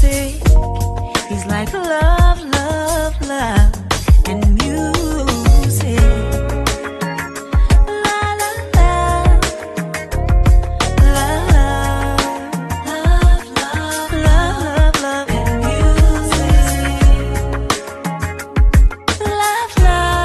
music. He's like love, love, love, and music. La la la, love, love, love, love, love, and music. Love, love.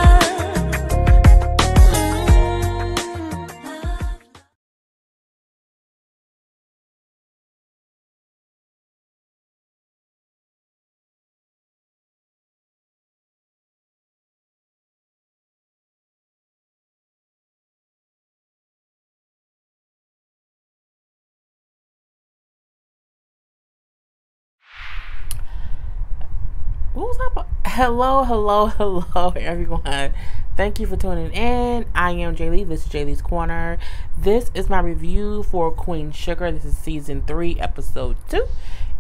What was up? Hello, everyone. Thank you for tuning in. I am Charley. This is Charley's Corner. This is my review for Queen Sugar. This is season 3, episode 2.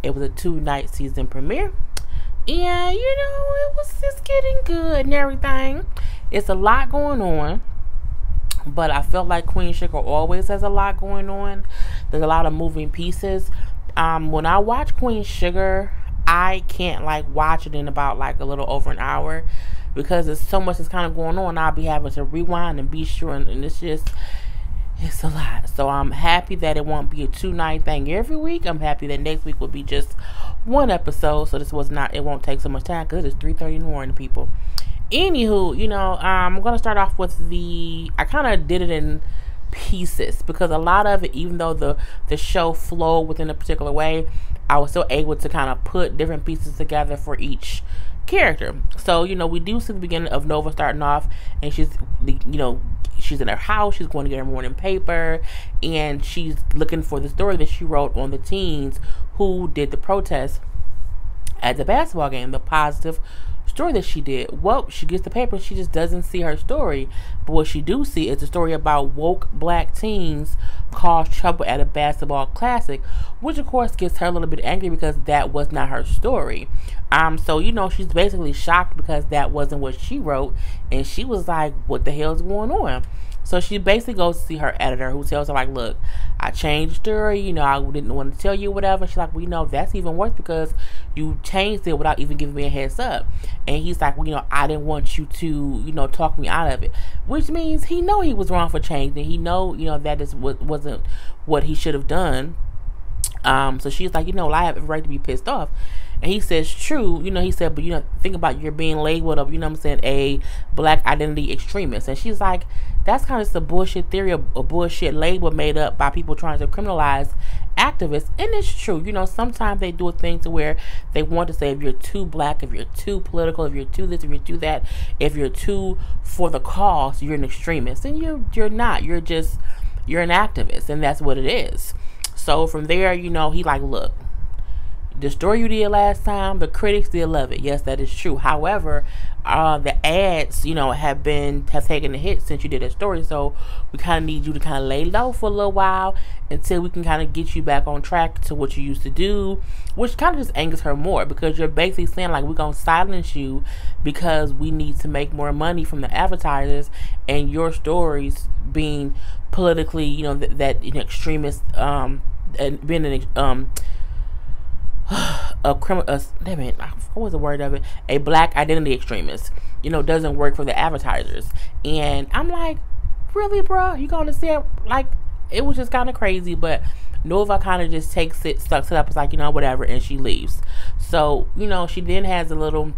It was a 2-night season premiere. And, it was just getting good and everything. It's a lot going on. But I felt like Queen Sugar always has a lot going on. There's a lot of moving pieces. When I watch Queen Sugar, I can't watch it in about a little over an hour because there's so much that's kind of going on. I'll be having to rewind and be sure, and it's a lot. So I'm happy that it won't be a 2-night thing every week. I'm happy that next week will be just 1 episode, so it won't take so much time because it's 3:30 in the morning, people. Anywho, I'm gonna start off with I kind of did it in pieces because a lot of it, even though the show flowed within a particular way, I was still able to kind of put different pieces together for each character. So, we do see the beginning of Nova starting off, and she's in her house. She's going to get her morning paper, and she's looking for the story that she wrote on the teens who did the protest at the basketball game, the positive story that she did. Well, she gets the paper, she just doesn't see her story. But what she do see is a story about woke black teens cause trouble at a basketball classic, which of course gets her a little bit angry because that was not her story. So she's basically shocked because that wasn't what she wrote, and she was like, what the hell is going on? So she basically goes to see her editor, who tells her, look, I changed the story, I didn't want to tell you whatever. She's like, well, that's even worse because you changed it without even giving me a heads up. And he's like, well, I didn't want you to, talk me out of it. Which means he know he was wrong for changing. He know, that wasn't what he should have done. So she's like, I have every right to be pissed off. And he says, true, he said, but think about you're being labeled a black identity extremist. And she's like, that's kind of just a bullshit theory, a bullshit label made up by people trying to criminalize activists. And it's true, sometimes they do a thing to where they want to say if you're too black, if you're too political, if you're too this, if you're too that, if you're too for the cause, you're an extremist. And you're not, you're an activist, and that's what it is. So from there, he look, the story you did last time, the critics did love it. Yes, that is true. However, the ads, have taken a hit since you did that story. So we kind of need you to kind of lay low for a little while until we can kind of get you back on track to what you used to do, which kind of just angers her more because you're basically saying we're going to silence you because we need to make more money from the advertisers, and your stories being politically, that extremist, and being an what was the word of it? A black identity extremist, doesn't work for the advertisers. And I'm like, really, bro? You gonna see it? It was just kind of crazy, but Nova kind of just takes it, sucks it up. It's like, whatever, and she leaves. So, she then has a little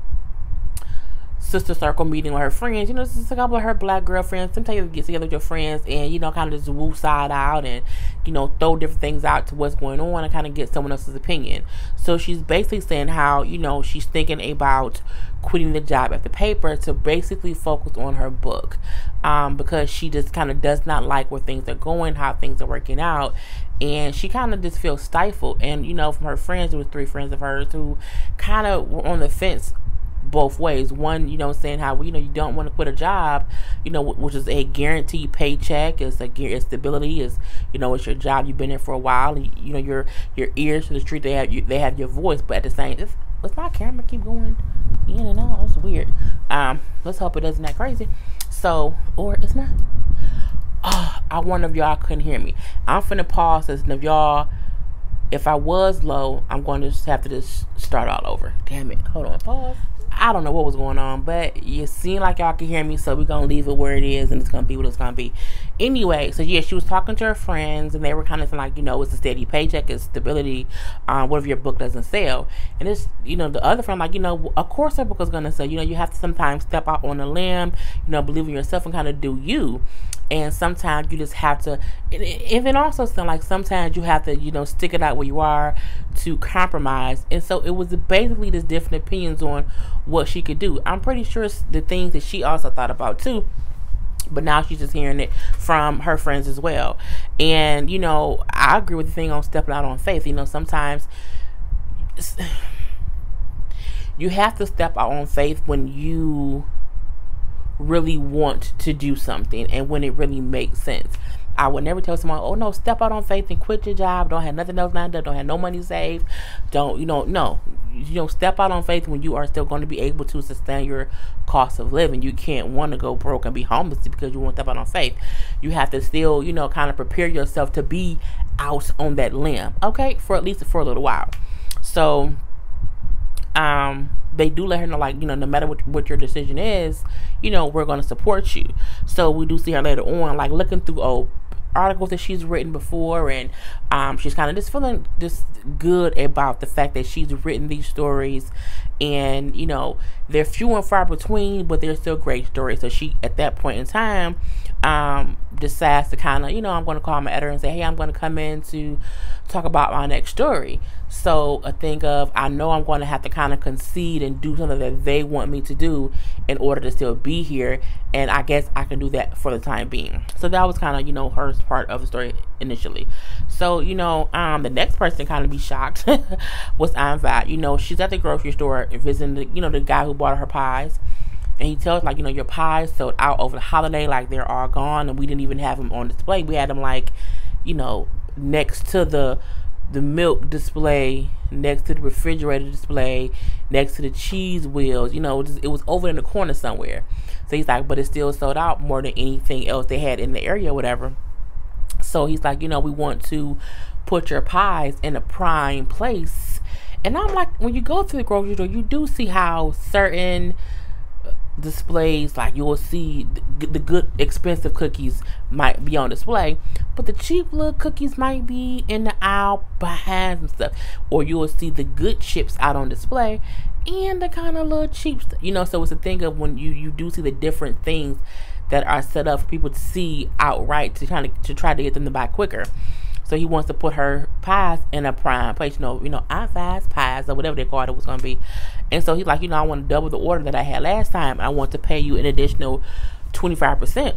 sister circle meeting with her friends. This is a couple of her black girlfriends. Sometimes you get together with your friends and, kind of just woo side out and, throw different things out to what's going on and kind of get someone else's opinion. So she's basically saying how, she's thinking about quitting the job at the paper to basically focus on her book, because she just kind of does not like where things are going, how things are working out. And she kind of just feels stifled. And, from her friends, there was 3 friends of hers who kind of were on the fence both ways. One, saying how, you don't want to quit a job, which is a guaranteed paycheck, it's stability, it's your job, you've been there for a while, and, your ears to the street, they have your voice. But at the same, let's my camera keep going in and out. That's weird. Let's hope it doesn't act crazy. So, or it's not. I wonder if y'all couldn't hear me. I'm finna pause this, and if y'all if I was low, I'm going to just have to just start all over. Damn it. Hold on. Pause. I don't know what was going on, but you seem like y'all can hear me, so we're going to leave it where it is, and it's going to be what it's going to be. Anyway, so yeah, she was talking to her friends, and they were kind of like, it's a steady paycheck, it's stability, what if your book doesn't sell? And it's, the other friend, like, of course her book is going to sell. You have to sometimes step out on a limb, believe in yourself and kind of do you. And sometimes you just have to, and then also like sometimes you have to, stick it out where you are to compromise. And so it was basically just different opinions on what she could do. I'm pretty sure it's the things that she also thought about too, but now she's just hearing it from her friends as well. And, I agree with the thing on stepping out on faith. Sometimes you have to step out on faith when you really want to do something and when it really makes sense. I would never tell someone, oh no, step out on faith and quit your job, don't have nothing else lined up, don't have no money saved, no. Step out on faith when you are still going to be able to sustain your cost of living. You can't want to go broke and be homeless because you won't step out on faith. You have to still, kind of prepare yourself to be out on that limb, okay, for at least for a little while. So they do let her know, like, no matter what your decision is, we're going to support you. So we do see her later on, like, looking through articles that she's written before, and she's kind of just feeling just good about the fact that she's written these stories, and they're few and far between, but they're still great stories. So she, at that point in time, decides to kind of, I'm going to call my editor and say, hey, I'm going to come in to talk about my next story. So I know I'm going to have to kind of concede and do something that they want me to do in order to still be here, and I guess I can do that for the time being. So that was kind of, her part of the story initially. So, the next person kind of be shocked was Anvat. She's at the grocery store visiting the guy who bought her pies. And he tells, like, your pies sold out over the holiday, like they're all gone, and we didn't even have them on display. We had them, like, next to the milk display, next to the refrigerator display, next to the cheese wheels. It was over in the corner somewhere. So he's like, but it still sold out more than anything else they had in the area or whatever. So he's like, we want to put your pies in a prime place. And I'm like, when you go to the grocery store, you do see how certain displays, like, you will see the good expensive cookies might be on display, but the cheap little cookies might be in the aisle behind and stuff. Or you will see the good chips out on display and the kind of little cheap stuff, so it's a thing of when you do see the different things that are set up for people to see outright to try to get them to buy quicker. So he wants to put her pies in a prime place, Anvat's pies or whatever they called it was going to be. And so he's like, I want to double the order that I had last time. I want to pay you an additional 25%,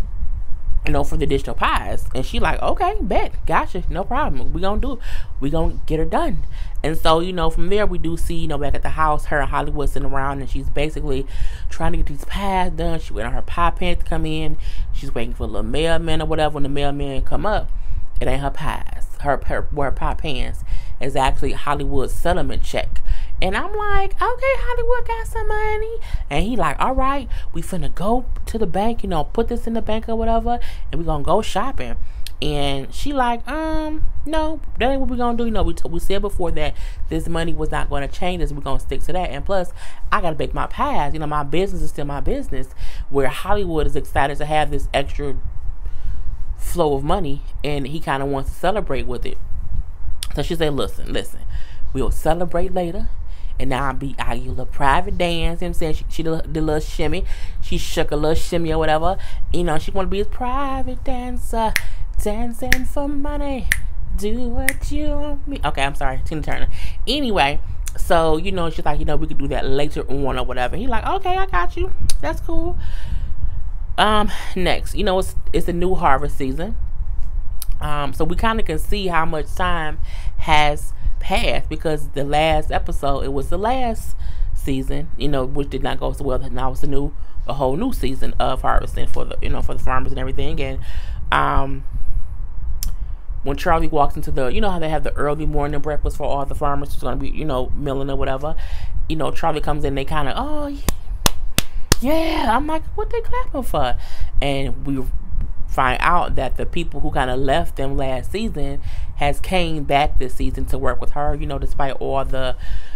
for the additional pies. And she like, okay, bet, gotcha, no problem. We going to do it. We going to get her done. And so, from there we do see, back at the house, her and Hollywood sitting around, and she's basically trying to get these pies done. She waiting on her pie pants to come in. She's waiting for a little mailman or whatever. When the mailman come up, it ain't her pies. Her pie pants is actually Hollywood's settlement check. And I'm like, okay, Hollywood got some money. And he like, all right, we finna go to the bank, put this in the bank or whatever, and we gonna go shopping. And she like, no, that ain't what we gonna do. We said before that this money was not gonna change us. We're gonna stick to that. And plus, I gotta bake my pies. My business is still my business. Where Hollywood is excited to have this extra flow of money, and he kind of wants to celebrate with it. So she said, listen, we'll celebrate later, and now I give you a little private dance. You know what I'm saying? She did a little shimmy. She shook a little shimmy or whatever. She want to be a private dancer, dancing for money. Do what you want me. Okay, I'm sorry, Tina Turner. Anyway, so she's like, we could do that later on or whatever. He like, okay, I got you. That's cool. Next, it's a new harvest season. So we kind of can see how much time has passed, because the last episode, it was the last season, which did not go so well. Now it's a whole new season of harvesting for the, for the farmers and everything. And, when Charley walks into the, how they have the early morning breakfast for all the farmers who's going to be, milling or whatever, Charley comes in, they kind of, oh, yeah. I'm like, what they clapping for? And we find out that the people who kind of left them last season has came back this season to work with her, you know, despite all the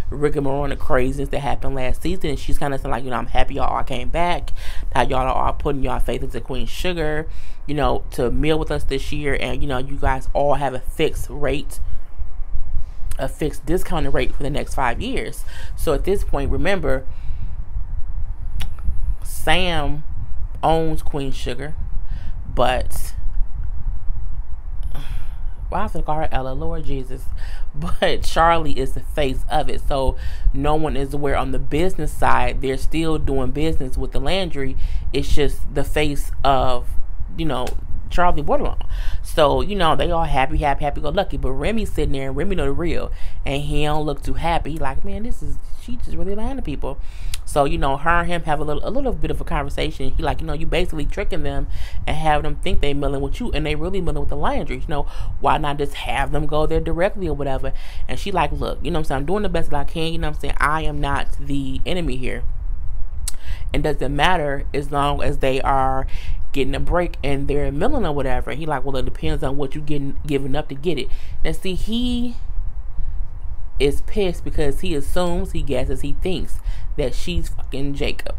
rigmarole and the craziness that happened last season. And she's kind of like, you know, I'm happy y'all all came back, that y'all are all putting y'all faith into Queen Sugar, you know, to meal with us this year. And, you know, you guys all have a fixed rate, a fixed discounted rate for the next 5 years. So at this point, remember, Sam owns Queen Sugar, but well, I have to call her Ella, Lord Jesus. But Charley is the face of it. So no one is aware on the business side. They're still doing business with the Landry. It's just the face of, you know, Charley Borderline. So, you know, they all happy go lucky. But Remy's sitting there, and Remy know the real. And he don't look too happy. Like, man, she just really lying to people. So, you know, her and him have a little bit of a conversation. He like, you know, you basically tricking them and have them think they milling with you, and they really milling with the Landry. You know, why not just have them go there directly or whatever? And she like, look, you know what I'm saying, I'm doing the best that I can. You know what I'm saying, I am not the enemy here. It doesn't matter as long as they are getting a break and they're milling or whatever. He like, well, it depends on what you giving up to get it. Now, see, he is pissed because he assumes, he guesses, he thinks that she's fucking Jacob.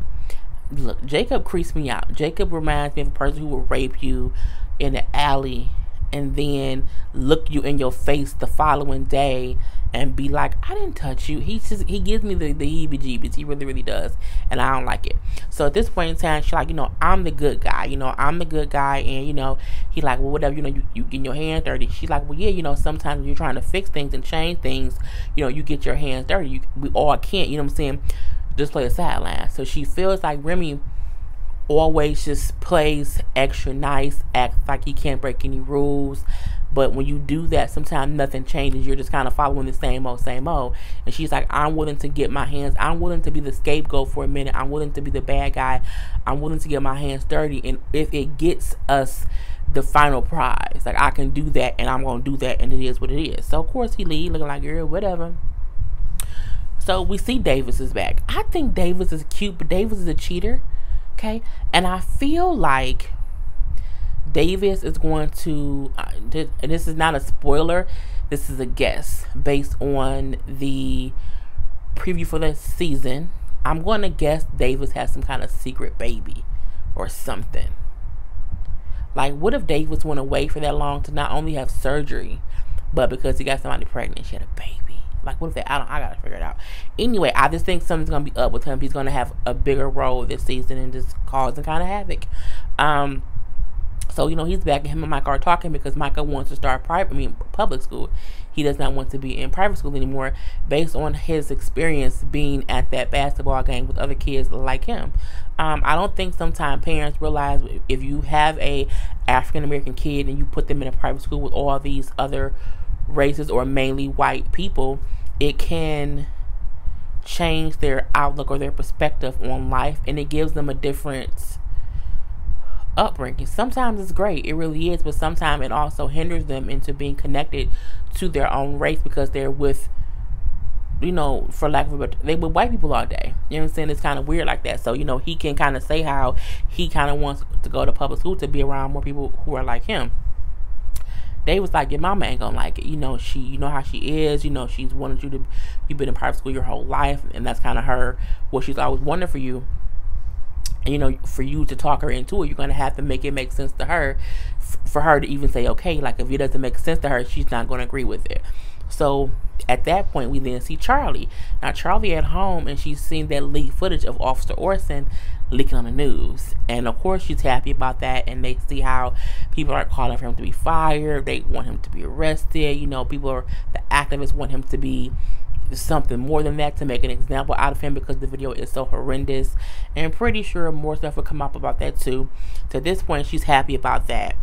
Look, Jacob creeps me out. Jacob reminds me of a person who will rape you in the alley and then look you in your face the following day and be like, I didn't touch you. He gives me the heebie-jeebies. He really, really does. And I don't like it. So at this point in time, she's like, you know, I'm the good guy. You know, I'm the good guy. And, you know, he like, well, whatever, you know, you getting your hands dirty. She's like, well, yeah, you know, sometimes when you're trying to fix things and change things, you know, you get your hands dirty. We all can't, you know what I'm saying, just play a sideline. So she feels like Remy always just plays extra nice, acts like he can't break any rules. But when you do that, sometimes nothing changes. You're just kind of following the same old. And she's like, I'm willing to get my hands, I'm willing to be the scapegoat for a minute. I'm willing to be the bad guy. I'm willing to get my hands dirty. And if it gets us the final prize, like, I can do that, and I'm going to do that, and it is what it is. So, of course, he leaves looking like, girl, whatever. So, we see Davis is back. I think Davis is cute, but Davis is a cheater. Okay? And I feel like Davis is going to, and this is not a spoiler, this is a guess based on the preview for this season. I'm going to guess Davis has some kind of secret baby or something. Like, what if Davis went away for that long to not only have surgery, but because he got somebody pregnant, she had a baby? Like, what if that? I gotta figure it out. Anyway, I just think something's gonna be up with him. He's gonna have a bigger role this season and just causing kind of havoc. So, you know, he's back, and him and Micah are talking because Micah wants to start public school. He does not want to be in private school anymore based on his experience being at that basketball game with other kids like him. I don't think sometimes parents realize if you have a African-American kid and you put them in a private school with all these other races or mainly white people, it can change their outlook or their perspective on life, and it gives them a different upbringing. Sometimes it's great, it really is, but sometimes it also hinders them into being connected to their own race because they're with, you know, for lack of a better, they with white people all day. You know what I'm saying? It's kind of weird like that. So, you know, he can kind of say how he kind of wants to go to public school to be around more people who are like him. They was like, your mama ain't gonna like it. You know, you know how she is. You know, she's wanted you to, you've been in private school your whole life, and that's kind of her, what she's always wanted for you. And, you know, for you to talk her into it, you're going to have to make it make sense to her for her to even say, okay, like, if it doesn't make sense to her, she's not going to agree with it. So at that point, we then see Charley. Now, Charley at home, and she's seen that leaked footage of Officer Orson leaking on the news. And, of course, she's happy about that. And they see how people are calling for him to be fired. They want him to be arrested. You know, the activists want him to be something more than that, to make an example out of him because the video is so horrendous. And I'm pretty sure more stuff will come up about that too. To this point, she's happy about that.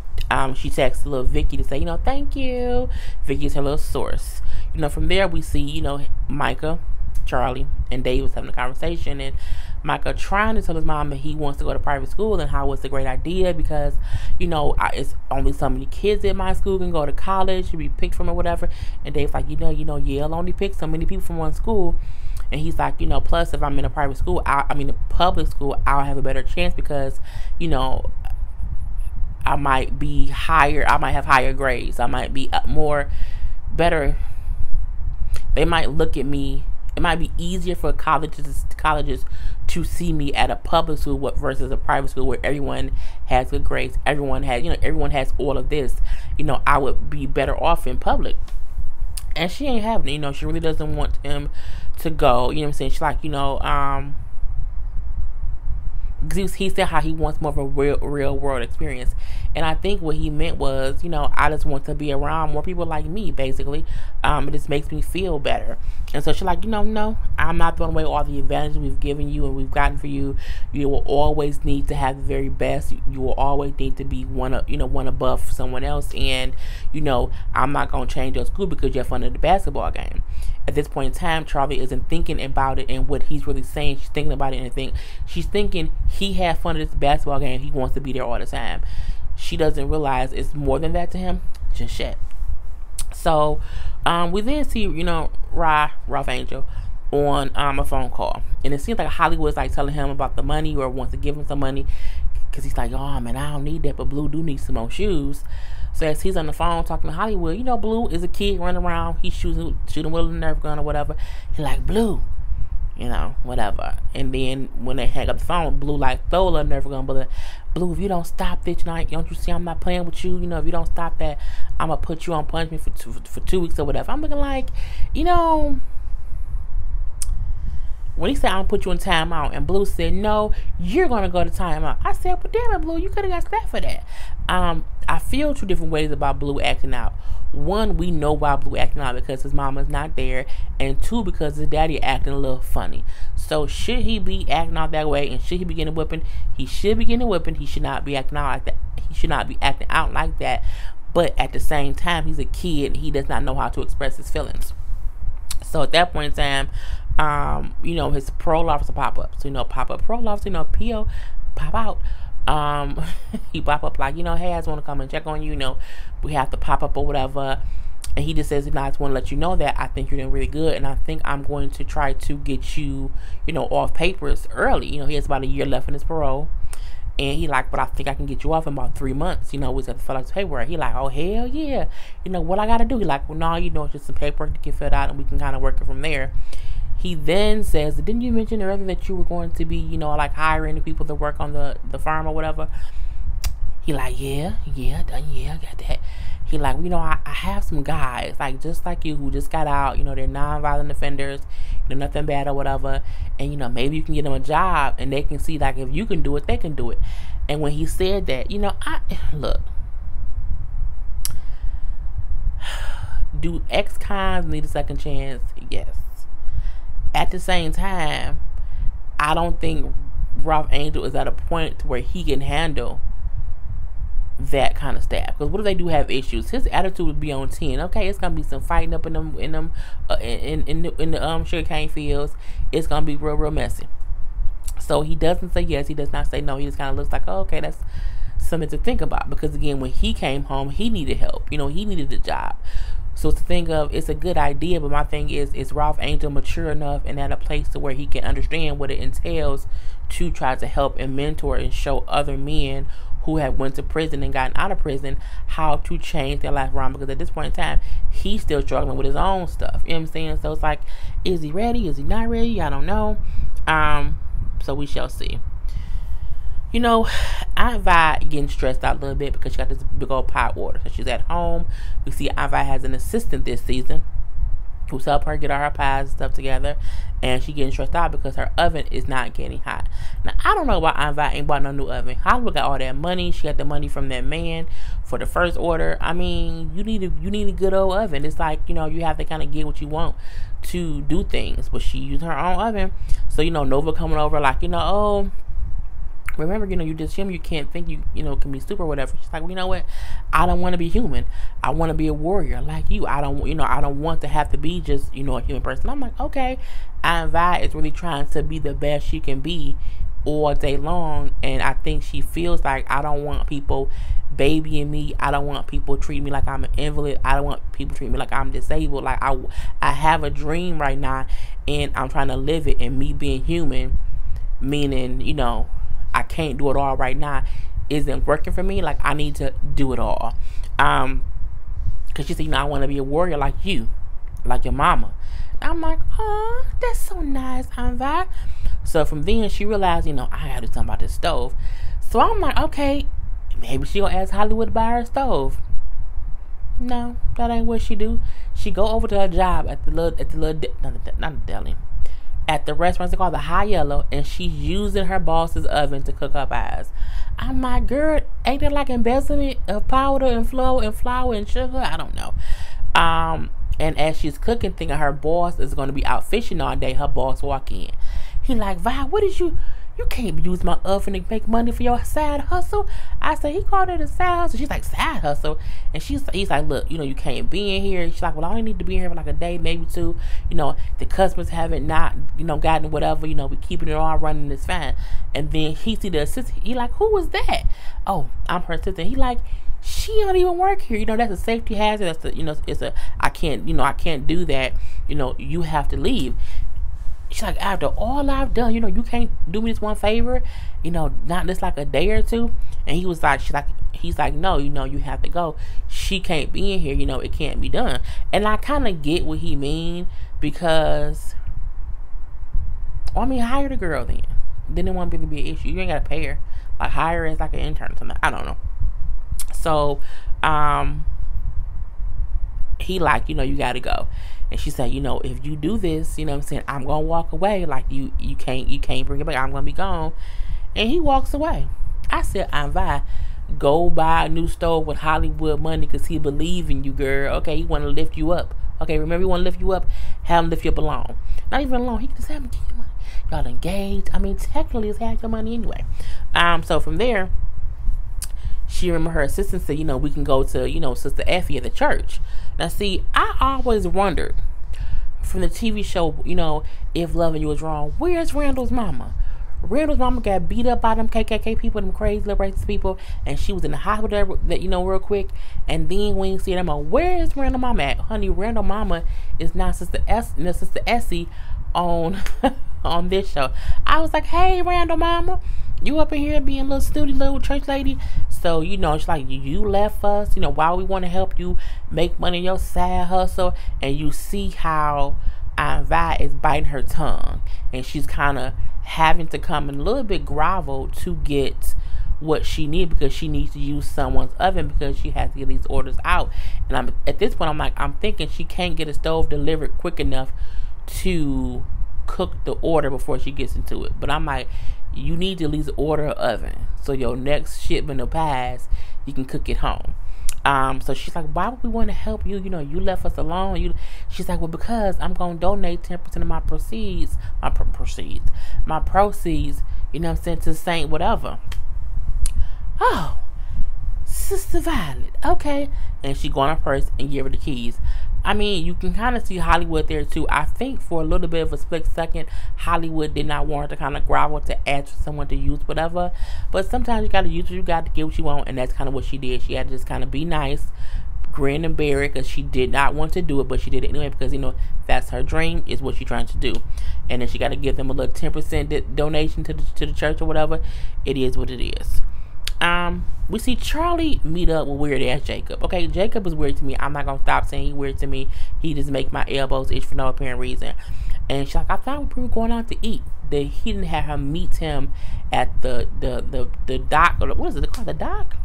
She texts little Vicky to say, you know, thank you. Vicky's her little source. You know, from there we see, you know, Micah, Charley, and Dave was having a conversation, and Micah trying to tell his mom that he wants to go to private school and how it's a great idea because, you know, it's only so many kids in my school can go to college, to be picked from or whatever. And Dave's like, you know, Yale only picks so many people from one school. And he's like, you know, plus if I'm in a private school, a public school, I'll have a better chance because, you know, I might be higher. I might have higher grades. I might be better. They might look at me. It might be easier for colleges to see me at a public school versus a private school where everyone has good grades. Everyone has all of this. I would be better off in public. And she ain't having it. She really doesn't want him to go. You know what I'm saying? She's like, he said how he wants more of a real world experience. And I think what he meant was, I just want to be around more people like me, basically. It just makes me feel better. And so she's like, no, I'm not throwing away all the advantages we've given you and we've gotten for you. You will always need to have the very best. You will always need to be one above someone else. And, I'm not going to change your school because you're fun of the basketball game. At this point in time, Charley isn't thinking about it and what he's really saying. She's thinking about it and she's thinking he had fun at this basketball game. He wants to be there all the time. She doesn't realize it's more than that to him. Just shit. So, we then see, Ralph Angel on a phone call. And it seems like Hollywood's like telling him about the money or wants to give him some money. Because he's like, oh man, I don't need that, but Blue do need some more shoes. So as he's on the phone talking to Hollywood, Blue is a kid running around. He's shooting with a Nerf gun or whatever. He's like, Blue, whatever. And then when they hang up the phone, Blue like throw a little Nerf gun, but Blue, if you don't stop this tonight, don't you see I'm not playing with you? If you don't stop that, I'm gonna put you on punishment for 2 weeks or whatever. I'm looking like, when he said I'm gonna put you in timeout, and Blue said no, you're gonna go to timeout. I said, but damn it, Blue, you could have got slapped for that. I feel two different ways about Blue acting out. One, we know why Blue acting out because his mama's not there, and two, because his daddy acting a little funny. So should he be acting out that way, and should he be getting a whipping? He should be getting a whipping. He should not be acting out like that. He should not be acting out like that. But at the same time, he's a kid and he does not know how to express his feelings. So at that point in time, his parole officer pop up. So pop up parole officer, PO pop out. He pop up like, hey, I just want to come and check on you. We have to pop up or whatever. And he just says, I just want to let you know that I think you're doing really good, and I think I'm going to try to get you, off papers early. He has about a year left in his parole. And he like, but I think I can get you off in about 3 months. We just have to fill out the paperwork. He like, oh, hell yeah. What I got to do? He like, well, no, it's just some paperwork to get filled out, and we can kind of work it from there. He then says, didn't you mention earlier that you were going to be, like hiring the people to work on the farm or whatever? He like, yeah, I got that. He like, I have some guys, like just like you, who just got out, they're non-violent offenders, nothing bad or whatever. And, maybe you can get them a job and they can see, like, if you can do it, they can do it. And when he said that, look, do ex-cons need a second chance? Yes. At the same time, I don't think Ralph Angel is at a point where he can handle that kind of staff. Because what if they do have issues? His attitude would be on 10. Okay, it's gonna be some fighting up in the sugarcane fields. It's gonna be real messy. So he doesn't say yes. He does not say no. He just kind of looks like, oh, okay, that's something to think about. Because again, when he came home, he needed help. He needed a job. So to think of, it's a good idea, but my thing is Ralph Angel mature enough and at a place to where he can understand what it entails to try to help and mentor and show other men who have went to prison and gotten out of prison how to change their life around? Because at this point in time, he's still struggling with his own stuff. You know what I'm saying? So it's like, is he ready? Is he not ready? I don't know. So we shall see. Aunt Vi getting stressed out a little bit because she got this big old pot order. So she's at home. We see Aunt Vi has an assistant this season who's helping her get all her pies and stuff together. And she getting stressed out because her oven is not getting hot. Now, I don't know why Aunt Vi ain't bought no new oven. Hollywood got all that money. She got the money from that man for the first order. I mean, you need a good old oven. It's like, you have to kind of get what you want to do things. But she used her own oven. So, Nova coming over like, oh, remember, you just human. You can't think you can be stupid or whatever. She's like, well, you know what? I don't want to be human. I want to be a warrior like you. I don't want to have to be just, a human person. I'm like, okay. Aunt Vi is really trying to be the best she can be all day long. And I think she feels like, I don't want people babying me. I don't want people treating me like I'm an invalid. I don't want people treating me like I'm disabled. Like I have a dream right now and I'm trying to live it. And me being human, meaning, I can't do it all right now, isn't working for me. Like, I need to do it all. Because she said, you know, I want to be a warrior like you, like your mama. I'm like, oh, that's so nice, Aunt Vi. So from then, she realized, you know, I gotta do something about this stove. So I'm like, okay, maybe she gonna ask Hollywood to buy her a stove. No, that ain't what she do. She go over to her job at the not the deli, at the restaurant they call the High Yellow, and she's using her boss's oven to cook her pies. I'm like, girl, ain't that like embezzlement of powder and flour and sugar? I don't know. And as she's cooking, thinking her boss is going to be out fishing all day, her boss walk in. He like, Vi, what did you can't use my oven to make money for your side hustle. I said, he called it a side hustle. She's like, side hustle? And he's like, look, you know, you can't be in here. She's like, well, I only need to be in here for like a day, maybe two. You know, the customers haven't not, you know, gotten whatever, you know, we keeping it all running, it's fine. And then he see the assistant. He like, who was that? Oh, I'm her assistant. He like, she don't even work here. You know, that's a safety hazard. That's a, you know, I can't do that. You know, you have to leave. She's like, after all I've done, you know, you can't do me this one favor, you know, not just like a day or two. And he was like, he's like, no, you know, you have to go. She can't be in here, you know, it can't be done. And I kind of get what he mean, because, well, I mean, hire the girl then. Then it won't really be an issue. You ain't got to pay her. Like, hire her as like an intern or something. I don't know. So, he like, you know, you got to go. And she said, you know, if you do this, you know what I'm saying, I'm going to walk away. Like, you can't bring it back. I'm going to be gone. And he walks away. I said, Aunt Vi, go buy a new stove with Hollywood money, because he believe in you, girl. Okay, he want to lift you up. Okay, remember, he want to lift you up? Have him lift you up alone. Not even alone. He can just have him give you money. Y'all engaged. I mean, technically, it's half your money anyway. So from there, she remember her assistant said, you know, we can go to, you know, Sister Effie at the church. Now, see, I always wondered from the TV show, you know, If Loving You Was Wrong, where's Randall's mama? Randall's mama got beat up by them KKK people, them crazy little racist people, and she was in the hospital, that, you know, real quick. And then when you see them, where is Randall's mama at? Honey, Randall's mama is now Sister Essie on on this show. I was like, hey, Randall mama, you up in here being a little snooty little church lady. So, you know, it's like, you left us, you know, while we want to help you make money in your side hustle. And you see how Aunt Vi is biting her tongue, and she's kind of having to come in a little bit grovel to get what she needs, because she needs to use someone's oven, because she has to get these orders out. And at this point, I'm thinking she can't get a stove delivered quick enough to cook the order before she gets into it. But I'm like, you need to at least order an oven, so your next shipment of pies, you can cook it home. So she's like, why would we want to help you? You know, you left us alone. She's like, well, because I'm going to donate 10% of my proceeds, you know what I'm saying, to Saint whatever. Oh, Sister Violet. Okay. And she go on her purse and give her the keys. I mean, you can kind of see Hollywood there too. I think for a little bit of a split second, Hollywood did not want her to kind of grovel to ask for someone to use whatever. But sometimes you got to use what you got to get what you want. And that's kind of what she did. She had to just kind of be nice, grin and bear it, because she did not want to do it. But she did it anyway, because, you know, that's her dream, is what she's trying to do. And then she got to give them a little 10% donation to the church or whatever. It is what it is. We see Charley meet up with weird ass Jacob. Okay, Jacob is weird to me. I'm not gonna stop saying he's weird to me. He just make my elbows itch for no apparent reason. And she's like, I thought we were going out to eat. That he didn't have her meet him at the dock, or what is it called, the dock?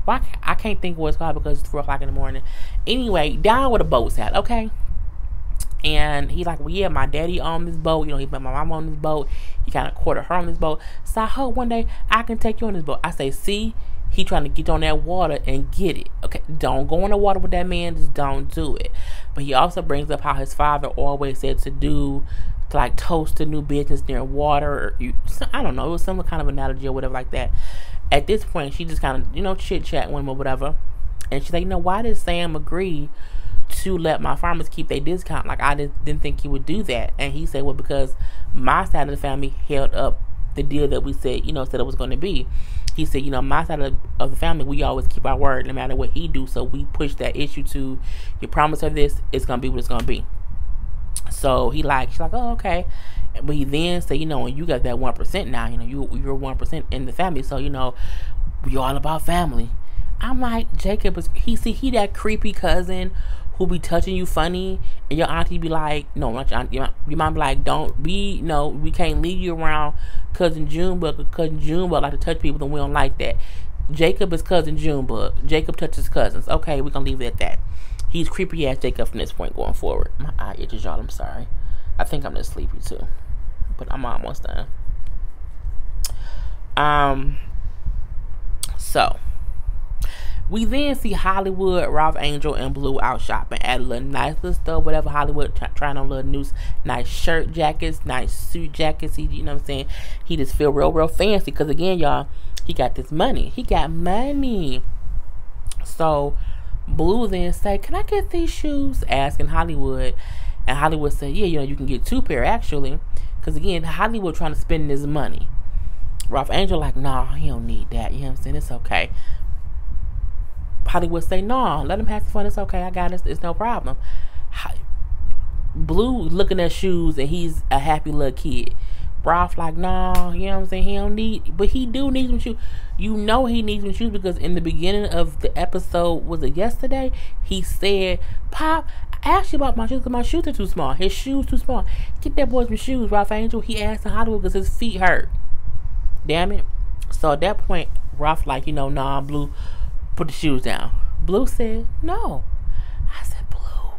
Well, I can't think what it's called, because it's 4 o'clock in the morning. Anyway, down where the boat's at, okay? And he's like, well, yeah, my daddy on this boat. You know, he put my mom on this boat. He kind of courted her on this boat. So I hope one day I can take you on this boat. I say, see, he trying to get on that water and get it. Okay, don't go in the water with that man. Just don't do it. But he also brings up how his father always said to like toast a new business near water. I don't know. It was some kind of analogy or whatever like that. At this point, she just kind of, you know, chit-chat with him or whatever. And she's like, you know, why did Sam agree to let my farmers keep their discount? Like, I didn't think he would do that. And he said, well, because my side of the family held up the deal that we said, you know, said it was going to be. He said, you know, my side of the family, we always keep our word no matter what he do. So we push that issue to, you promise her this, it's going to be what it's going to be. So she's like, oh, okay. But he then said, you know, you got that 1% now. You know, you're 1% in the family, so you know, we all about family. I'm like, Jacob is he that creepy cousin who be touching you funny, and your auntie be like, no, not your auntie, your mom be like, don't be, no, we can't leave you around cousin Junebug, because cousin Junebug like to touch people, and we don't like that. Jacob is cousin Junebug. Jacob touches cousins. Okay, we're gonna leave it at that. He's creepy ass Jacob from this point going forward. My eye itches, y'all. I'm sorry. I think I'm just sleepy too, but I'm almost done. So we then see Hollywood, Ralph Angel, and Blue out shopping at a little nice little store, whatever. Hollywood trying on little new nice shirt jackets, nice suit jackets. He, you know what I'm saying? He just feel real fancy because again, y'all, he got this money. He got money. So Blue then say, "Can I get these shoes?" Asking Hollywood, and Hollywood said, "Yeah, you know, you can get 2 pair actually." Because again, Hollywood trying to spend his money. Ralph Angel like, "Nah, he don't need that." You know what I'm saying? It's okay. Hollywood say, "No, let him have some fun. It's okay. I got it. It's no problem." Blue looking at shoes and he's a happy little kid. Ralph like, "No, you know what I'm saying? He don't need, but he do need some shoes." You know he needs some shoes because in the beginning of the episode, was it yesterday? He said, "Pop, I asked you about my shoes because my shoes are too small. His shoes too small. Get that boy some shoes." Ralph Angel, he asked to Hollywood because his feet hurt. Damn it. So at that point, Ralph like, you know, "Nah, Blue, put the shoes down." Blue said, "No." I said, "Blue,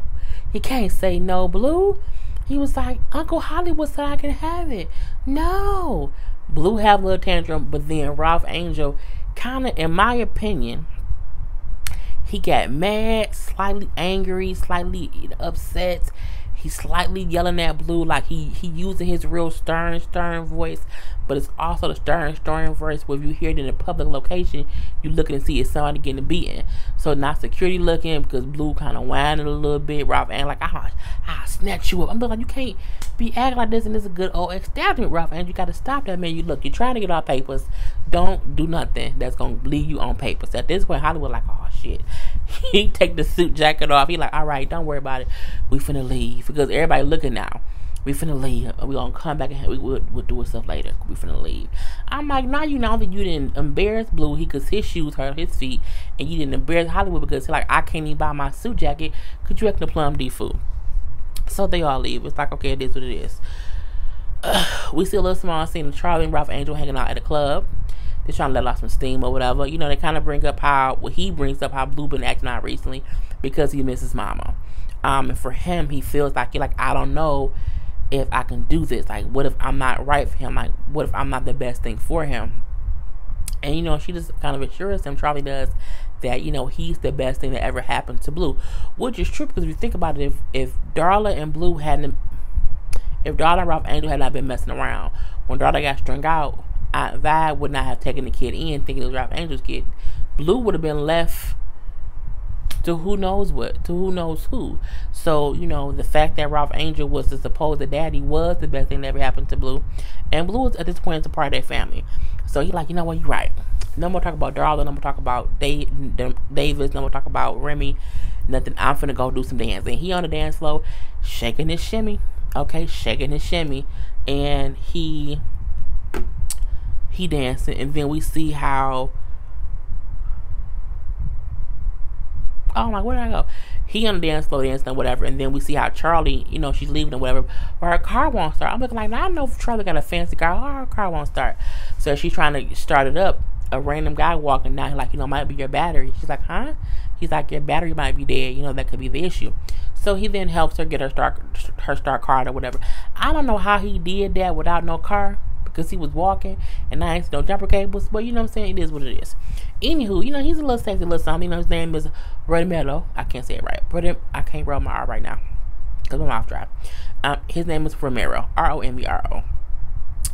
he can't say no, Blue." He was like, "Uncle Hollywood said I can have it." No. Blue have a little tantrum, but then Ralph Angel kind of, in my opinion, he got mad, slightly angry, slightly upset. He's slightly yelling at Blue like he using his real stern voice, but it's also the stern voice where if you hear it in a public location, you looking and see it's somebody getting beaten. So not security looking because Blue kind of whining a little bit. Ralph Angel like, I'll snatch you up. I'm like, you can't be acting like this, and this is a good old establishment, Ralph Angel. You got to stop that, man. You're trying to get our papers. Don't do nothing that's going to leave you on papers. At this point, Hollywood like, oh shit. He take the suit jacket off. He like, all right, don't worry about it. We finna leave because everybody looking now. We finna leave. We gonna come back and we'll do stuff later. We finna leave. I'm like, now you know that you didn't embarrass Blue because his shoes hurt his feet, and you didn't embarrass Hollywood because he's like, I can't even buy my suit jacket. Could you act the Plum D fool? So they all leave. It's like, okay, it is what it is. We see a little small scene of Charley and Ralph Angel hanging out at a club. They're trying to let off some steam or whatever. You know, they kind of bring up he brings up how Blue been acting out recently because he misses Mama. And for him, he feels like I don't know if I can do this. Like, what if I'm not right for him? Like, what if I'm not the best thing for him? And, you know, she just kind of assures him, Charley does, that, you know, he's the best thing that ever happened to Blue. Which is true because if you think about it, if Darla and Ralph Angel had not been messing around, when Darla got strung out, Vi would not have taken the kid in thinking it was Ralph Angel's kid. Blue would have been left to who knows what, to who knows who. So, you know, the fact that Ralph Angel was the supposed daddy was the best thing that ever happened to Blue. And Blue was, at this point, is a part of their family. So he like, you know what, you're right. No more talk about Darla, no more talk about Davis, no more talk about Remy, nothing. I'm finna go do some dancing. He on the dance floor, shaking his shimmy. Okay, shaking his shimmy. And he dancing, and then we see how, oh my, where did I go? He on the dance floor dancing or whatever, and then we see how Charley, you know, she's leaving or whatever, but her car won't start. I'm looking like, I don't know if Charley got a fancy car, or her car won't start. So she's trying to start it up. A random guy walking down, like, you know, might be your battery. She's like, huh? He's like, your battery might be dead. You know, that could be the issue. So he then helps her get her start car or whatever. I don't know how he did that without no car, because he was walking and I ain't no jumper cables, but you know what I'm saying, it is what it is. Anywho, you know, he's a little sexy little something. You know, his name is Romero. I can't say it right, but I can't roll my R right now because my mouth dry. His name is Romero, Romero,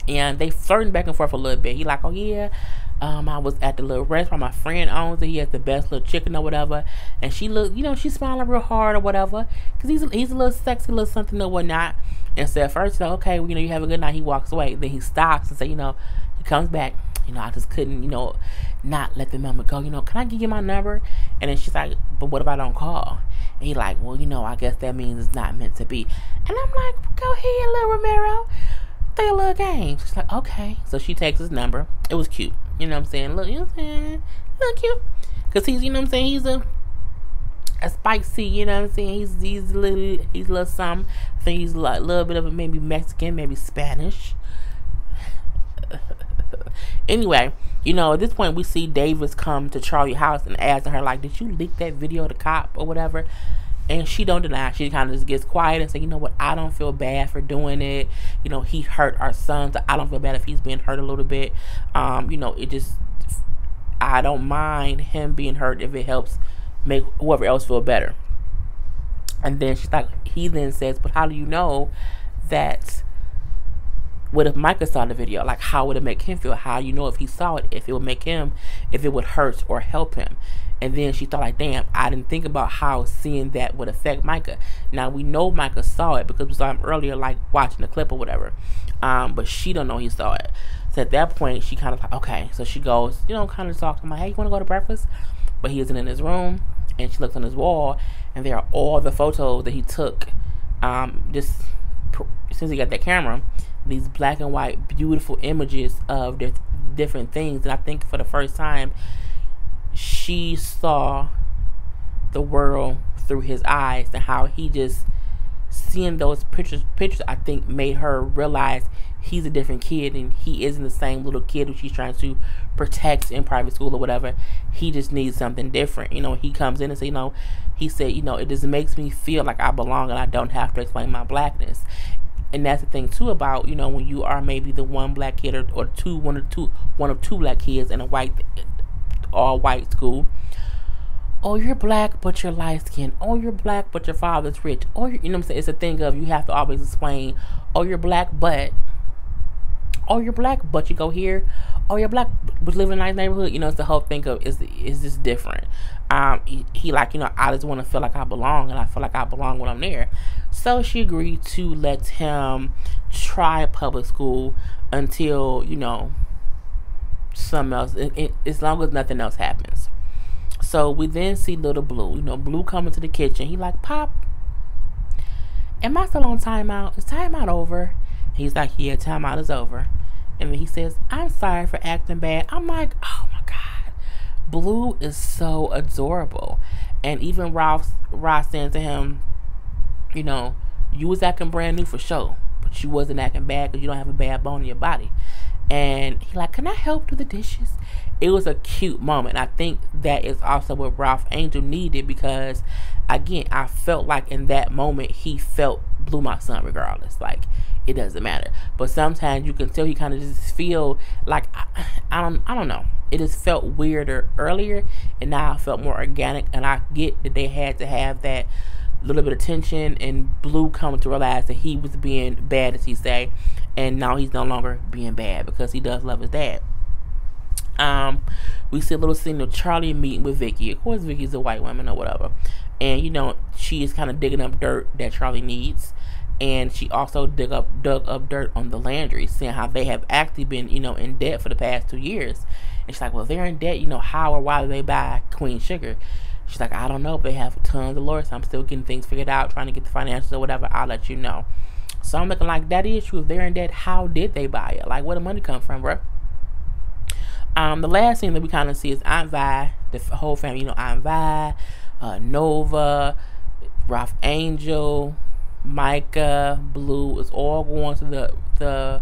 and they flirting back and forth a little bit. He like, oh yeah, I was at the little restaurant my friend owns it. He has the best little chicken or whatever, and she look, you know, she's smiling real hard or whatever because he's a little sexy little something or whatnot. And so at first, so, okay, well, you know, you have a good night. He walks away. Then he stops and say, you know, he comes back. You know, I just couldn't, you know, not let the number go. You know, can I give you my number? And then she's like, but what if I don't call? And he like, well, you know, I guess that means it's not meant to be. And I'm like, go ahead, little Romero. They a little game. She's like, okay. So she takes his number. It was cute. You know what I'm saying? Look, you know what I'm saying? Look cute. Because he's, you know what I'm saying? He's a spicy, you know what I'm saying? He's a little something. I think he's like a little bit of a maybe Mexican, maybe Spanish. Anyway, you know, at this point we see Davis come to Charlie's house and asking her, like, did you leak that video to cop or whatever? And she don't deny. She kind of just gets quiet and say, you know what, I don't feel bad for doing it. You know, he hurt our son, so I don't feel bad if he's being hurt a little bit. You know, it just, I don't mind him being hurt if it helps make whoever else feel better. And then she's like, he then says, but how do you know that, what if Micah saw the video? Like, how would it make him feel? How do you know if he saw it, if it would make him, if it would hurt or help him? And then she thought, like, damn, I didn't think about how seeing that would affect Micah. Now, we know Micah saw it because we saw him earlier, like, watching the clip or whatever. But she don't know he saw it. So at that point, she kind of like, okay. So she goes, you know, kind of talk to him, like, hey, you want to go to breakfast? But he isn't in his room. And she looks on his wall, and there are all the photos that he took just since he got that camera. These black and white, beautiful images of different things. And I think for the first time, she saw the world through his eyes, and how he just seeing those pictures I think made her realize he's a different kid, and he isn't the same little kid who she's trying to protect in private school or whatever. He just needs something different. You know, he comes in and say, you know, he said, you know, it just makes me feel like I belong and I don't have to explain my blackness. And that's the thing too about, you know, when you are maybe the one black kid or one of two black kids in a all white school. Oh, you're black, but you're light skinned. Oh, you're black, but your father's rich. Oh, you know what I'm saying? It's a thing of, you have to always explain, oh, you're black, but you go here. Oh, you're black, but live in a nice neighborhood. You know, it's the whole thing of, is this different? He like, you know, I just want to feel like I belong, and I feel like I belong when I'm there. So she agreed to let him try public school until, you know, something else, as long as nothing else happens. So we then see little Blue. You know, Blue coming to the kitchen. He like, Pop, am I still on timeout? Is timeout over? He's like, yeah, timeout is over. And then he says, I'm sorry for acting bad. I'm like, oh my God. Blue is so adorable. And even Ross saying to him, you know, you was acting brand new for sure, but you wasn't acting bad because you don't have a bad bone in your body. And he like, can I help do the dishes? It was a cute moment. I think that is also what Ralph Angel needed, because again, I felt like in that moment he felt Blue my son regardless. Like, it doesn't matter. But sometimes you can tell he kind of just feel like, I don't know. It just felt weirder earlier, and now I felt more organic. And I get that they had to have that little bit of tension, and Blue coming to realize that he was being bad, as he say, and now he's no longer being bad because he does love his dad. We see a little scene of Charley meeting with Vicky. Of course, Vicky's a white woman or whatever, and you know, she is kind of digging up dirt that Charley needs. And she also dug up dirt on the Landry, seeing how they have actually been, you know, in debt for the past 2 years. And she's like, well, if they're in debt, you know, how or why do they buy Queen Sugar? She's like, I don't know, but they have tons of lawyers. I'm still getting things figured out, trying to get the financials or whatever. I'll let you know. So I'm looking like, that is true. If they're in debt, how did they buy it? Like, where the money come from, bro? The last thing that we kind of see is Aunt Vi, the whole family, you know, Aunt Vi, Nova, Ralph Angel, Micah, Blue is all going to the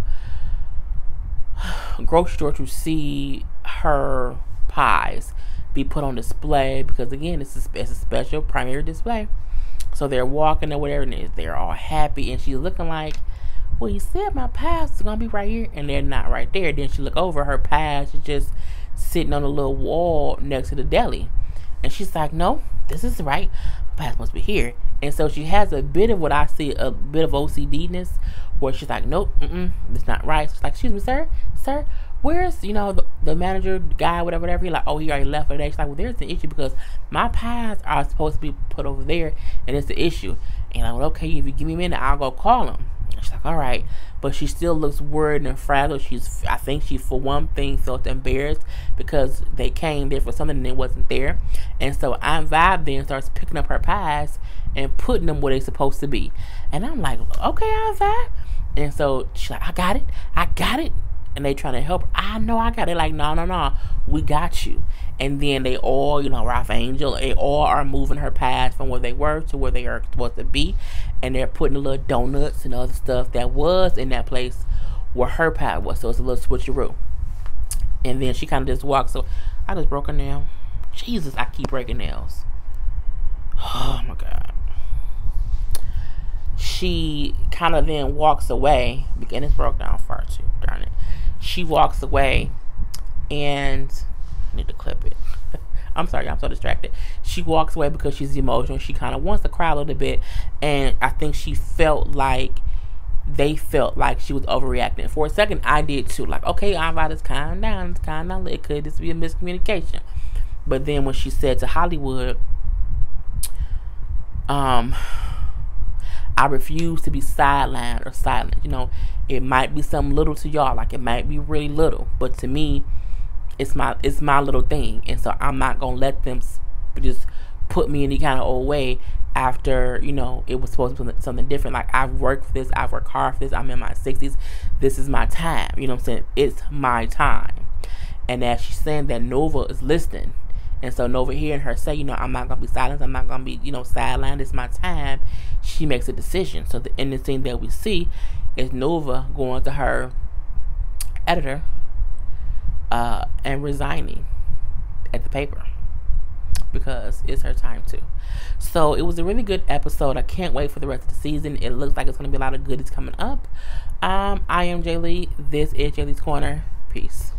grocery store to see her pies be put on display, because again, it's a special primary display. So they're walking or whatever, and they're all happy, and she's looking like, well, he said my pies is gonna be right here, and they're not right there. Then she look over, her pies is just sitting on a little wall next to the deli, and she's like, no, this is right, my pies must be here. And so she has a bit of what I see, a bit of OCD-ness, where she's like, nope, it's not right. She's like, excuse me, sir, where's, you know, the manager, guy, whatever. He's like, oh, he already left for the day. She's like, well, there's an issue because my pies are supposed to be put over there, and it's the issue. And I'm like, well, okay, if you give me a minute, I'll go call him. She's like, all right. But she still looks worried and frazzled. I think she, for one thing, felt embarrassed because they came there for something and it wasn't there. And so Aunt Vibe then starts picking up her pies and putting them where they're supposed to be. And I'm like, okay, Aunt Vibe, And so she's like, I got it. And they trying to help her. I know I got it. Like, no, we got you. And then they all, Ralph Angel, they all are moving her past from where they were to where they are supposed to be. And they're putting the little donuts and other stuff that was in that place where her pad was. So it's a little switcheroo. And then she kind of just walks. So I just broke a nail. Jesus, I keep breaking nails. Oh my God. She kind of then walks away. And it's broke down far too. Darn it. She walks away and I need to clip it. I'm sorry, I'm so distracted. She walks away because she's emotional. She kind of wants to cry a little bit. And I think she felt like they felt like she was overreacting. For a second, I did too. Like, okay, Ava, just calm down. It could just be a miscommunication. But then when she said to Hollywood, I refuse to be sidelined or silent. It might be something little to y'all, like it might be really little, but to me, it's my little thing, and so I'm not gonna let them just put me in any kind of old way after it was supposed to be something different. Like, I've worked for this, I've worked hard for this. I'm in my 60s. This is my time. You know what I'm saying? It's my time. And as she's saying that, Nova is listening. And so Nova hearing her say, I'm not going to be silenced. I'm not going to be, sidelined. It's my time. She makes a decision. So the ending scene that we see is Nova going to her editor and resigning at the paper because it's her time too. So it was a really good episode. I can't wait for the rest of the season. It looks like it's going to be a lot of goodies coming up. I am Jay Lee. This is Jay Lee's Corner. Peace.